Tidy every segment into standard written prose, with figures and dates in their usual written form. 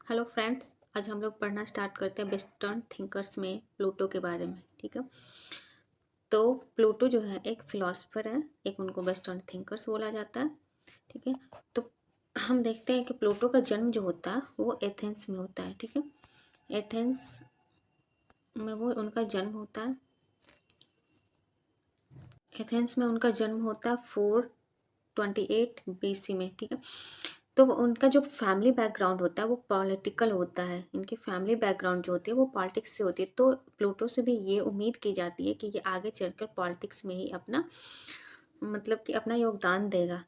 Hello friends, आज हम लोग पढ़ना स्टार्ट करते हैं वेस्टर्न थिंकर्स में प्लूटो के बारे में। ठीक है, तो प्लूटो जो है एक फिलोसफर है, एक उनको वेस्टर्न थिंकर्स बोला जाता है। ठीक है, तो हम देखते हैं कि प्लूटो का जन्म जो होता है वो एथेंस में होता है। ठीक है, एथेंस में वो उनका जन्म होता है। एथेंस में उनका जन्म होता है 428 BC में। ठीक है, तो उनका जो फैमिली बैकग्राउंड होता है वो पॉलिटिकल होता है। इनकी फैमिली बैकग्राउंड जो होती है वो पॉलिटिक्स से होती है। तो प्लूटो से भी ये उम्मीद की जाती है कि ये आगे चलकर पॉलिटिक्स में ही अपना मतलब कि अपना योगदान देगा।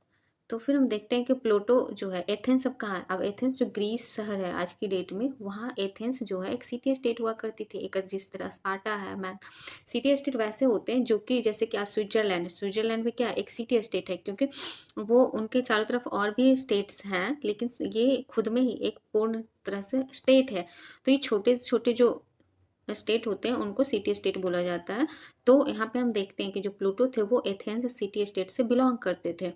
तो फिर हम देखते हैं कि प्लूटो जो है एथेंस अब कहाँ है। अब एथेंस जो ग्रीस शहर है आज की डेट में, वहाँ एथेंस जो है एक सिटी स्टेट हुआ करती थी। एक जिस तरह स्पार्टा है, मैं सिटी स्टेट वैसे होते हैं जो कि जैसे कि आज स्विट्जरलैंड में क्या है, एक सिटी स्टेट है, क्योंकि वो उनके चारों तरफ और भी स्टेट्स हैं, लेकिन ये खुद में ही एक पूर्ण तरह से स्टेट है। तो ये छोटे छोटे जो स्टेट होते हैं उनको सिटी स्टेट बोला जाता है। तो यहाँ पे हम देखते हैं कि जो प्लूटो थे वो एथेंस सिटी स्टेट से बिलोंग करते थे।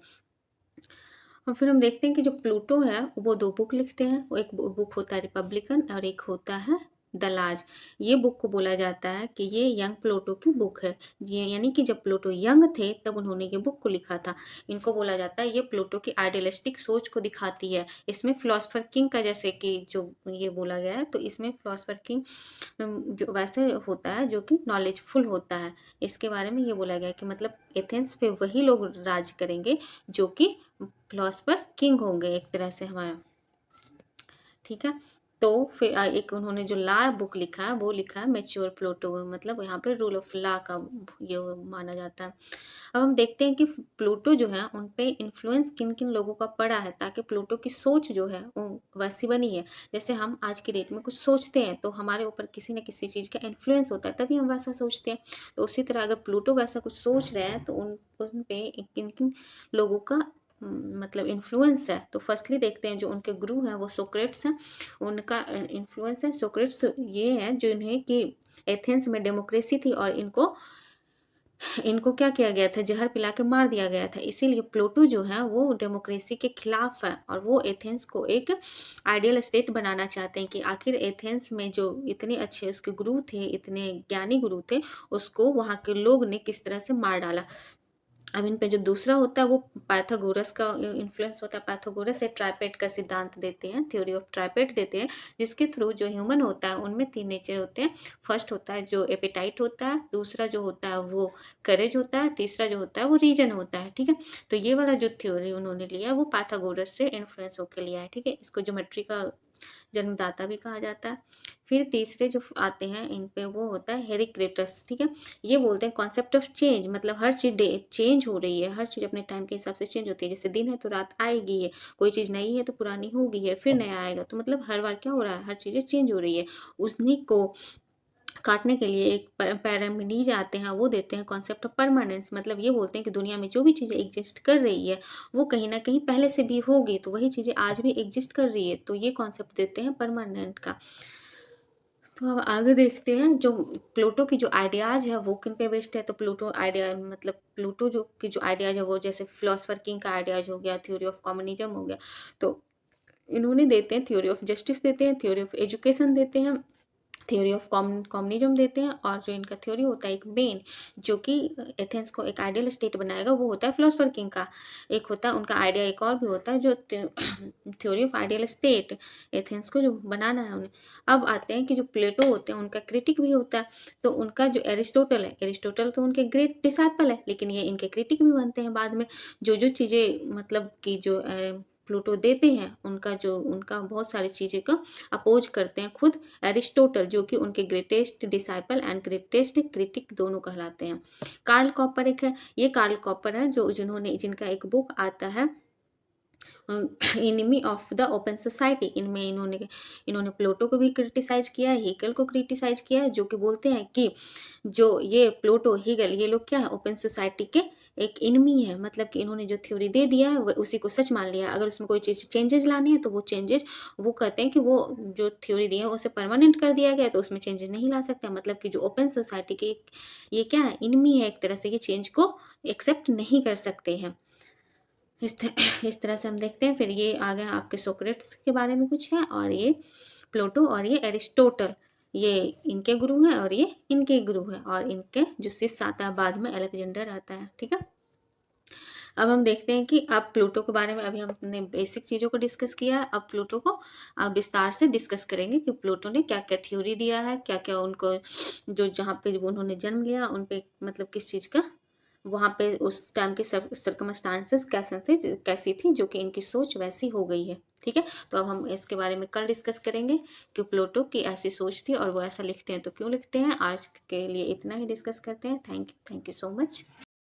और फिर हम देखते हैं कि जो प्लूटो है वो दो बुक लिखते हैं। वो एक बुक होता है रिपब्लिकन और एक होता है द लाज। ये बुक को बोला जाता है कि ये यंग प्लूटो की बुक है। ये यानी कि जब प्लूटो यंग थे तब उन्होंने ये बुक को लिखा था। इनको बोला जाता है ये प्लूटो की आइडियलिस्टिक सोच को दिखाती है। इसमें फिलोसफर किंग का जैसे कि जो ये बोला गया है, तो इसमें फिलोसफर किंग जो वैसे होता है जो कि नॉलेजफुल होता है। इसके बारे में ये बोला गया है कि मतलब एथेंस पे वही लोग राज करेंगे जो कि फिलोसफर किंग होंगे एक तरह से हमारा। ठीक है, तो फिर एक उन्होंने जो ला बुक लिखा है वो लिखा है मैच्योर प्लूटो, मतलब यहाँ पे रूल ऑफ ला का ये माना जाता है। अब हम देखते हैं कि प्लूटो जो है उन पे इन्फ्लुएंस किन किन लोगों का पड़ा है ताकि प्लूटो की सोच जो है वो वैसी बनी है। जैसे हम आज की डेट में कुछ सोचते हैं तो हमारे ऊपर किसी न किसी चीज़ का इन्फ्लुएंस होता है, तभी हम वैसा सोचते हैं। तो उसी तरह अगर प्लूटो वैसा कुछ सोच रहे हैं तो उन पे किन किन लोगों का मतलब इन्फ्लुएंस है। तो फर्स्टली देखते हैं जो उनके गुरु हैं वो सोक्रेट्स हैं। उनका इन्फ्लुएंस है सोक्रेट्स ये है जो इन्हें कि एथेंस में डेमोक्रेसी थी और इनको इनको क्या किया गया था, जहर पिला के मार दिया गया था। इसीलिए प्लूटो जो है वो डेमोक्रेसी के खिलाफ है और वो एथेंस को एक आइडियल स्टेट बनाना चाहते हैं कि आखिर एथेंस में जो इतने अच्छे उसके गुरु थे, इतने ज्ञानी गुरु थे, उसको वहाँ के लोग ने किस तरह से मार डाला। अब इन पे जो दूसरा होता है वो पाइथागोरस का इन्फ्लुएंस होता है। पाइथागोरस एक ट्राइपेड का सिद्धांत देते हैं, थ्योरी ऑफ ट्राइपेड देते हैं, जिसके थ्रू जो ह्यूमन होता है उनमें तीन नेचर होते हैं। फर्स्ट होता है जो एपेटाइट होता है, दूसरा जो होता है वो करेज होता है, तीसरा जो होता है वो रीजन होता है। ठीक है, तो ये वाला जो थ्योरी उन्होंने लिया है वो पाइथागोरस से इन्फ्लुएंस होकर लिया है। ठीक है, इसको ज्योमेट्री का जन्मदाता भी कहा जाता है। फिर तीसरे जो आते हैं इन पे वो होता है हेरिक्रेटस। ठीक है, ये बोलते हैं कॉन्सेप्ट ऑफ चेंज, मतलब हर चीज़ चेंज हो रही है, हर चीज़ अपने टाइम के हिसाब से चेंज होती है। जैसे दिन है तो रात आएगी है, कोई चीज़ नई है तो पुरानी हो गई है, फिर नया आएगा। तो मतलब हर बार क्या हो रहा है, हर चीज़ें चेंज हो रही है। उन्हीं को काटने के लिए एक पैरामीडीज आते हैं, वो देते हैं कॉन्सेप्ट ऑफ परमानेंस। मतलब ये बोलते हैं कि दुनिया में जो भी चीज़ें एग्जिस्ट कर रही है वो कहीं ना कहीं पहले से भी होगी, तो वही चीज़ें आज भी एग्जिस्ट कर रही है, तो ये कॉन्सेप्ट देते हैं परमानेंट का। तो अब आगे देखते हैं जो प्लूटो की जो आइडियाज़ है वो किन पे बेस्ड है। तो प्लूटो आइडिया मतलब प्लूटो जो की जो आइडियाज़ है वो जैसे फिलोसफर किंग का आइडियाज़ हो गया, थ्योरी ऑफ कम्युनिज्म हो गया। तो इन्होंने देते हैं थ्योरी ऑफ जस्टिस देते हैं, थ्योरी ऑफ एजुकेशन देते हैं, थ्योरी ऑफ कम्युनिज्म देते हैं, और जो इनका थ्योरी होता है एक मेन जो कि एथेंस को एक आइडियल स्टेट बनाएगा वो होता है फिलोसफर किंग का। एक होता है उनका आइडिया, एक और भी होता है जो theory of ideal state Athens को जो बनाना है उन्हें। अब आते हैं कि जो प्लेटो होते हैं उनका क्रिटिक भी होता है। तो उनका जो एरिस्टोटल है, एरिस्टोटल तो उनके ग्रेट डिसाइपल है, लेकिन ये इनके क्रिटिक भी बनते हैं बाद में। जो जो चीज़ें मतलब कि जो प्लूटो देते हैं उनका बहुत सारी चीज़ें का अपोज करते हैं खुद एरिस्टोटल, जो कि उनके greatest disciple and greatest critic दोनों कहलाते हैं। कार्ल कॉपर एक है, ये कार्ल कॉपर है जो जिनका एक बुक आता है enemy of the open society. इनमें इन्होंने प्लूटो को भी क्रिटिसाइज किया है, हीगल को क्रिटिसाइज किया है, जो कि बोलते हैं कि जो ये प्लूटो हीगल ये लोग क्या है, ओपन सोसाइटी के एक इनमी है। मतलब कि इन्होंने जो थ्योरी दे दिया है वो उसी को सच मान लिया है। अगर उसमें कोई चीज़ चेंजेस लाने हैं तो वो चेंजेस वो कहते हैं कि वो जो थ्योरी दी है उसे परमानेंट कर दिया गया, तो उसमें चेंजेस नहीं ला सकते। मतलब कि जो ओपन सोसाइटी के ये क्या है, इनमी है एक तरह से, ये चेंज को एक्सेप्ट नहीं कर सकते हैं। इस तरह से हम देखते हैं। फिर ये आ गया आपके सोक्रेट्स के बारे में कुछ है, और ये प्लेटो और ये एरिस्टोटल, ये इनके गुरु हैं और ये इनके गुरु हैं, और इनके जो शिष्य आता है बाद में अलेक्जेंडर आता है। ठीक है, अब हम देखते हैं कि अब प्लूटो के बारे में अभी हमने बेसिक चीज़ों को डिस्कस किया है, अब प्लूटो को अब विस्तार से डिस्कस करेंगे कि प्लूटो ने क्या क्या थ्योरी दिया है, क्या क्या उनको जो जहाँ पे उन्होंने जन्म लिया उन पे मतलब किस चीज़ का वहाँ पे उस टाइम के सर्कमस्टांसेस कैसे थे, कैसी थी, जो कि इनकी सोच वैसी हो गई है। ठीक है, तो अब हम इसके बारे में कल डिस्कस करेंगे कि प्लूटो की ऐसी सोच थी और वो ऐसा लिखते हैं तो क्यों लिखते हैं। आज के लिए इतना ही डिस्कस करते हैं। Thank you so much.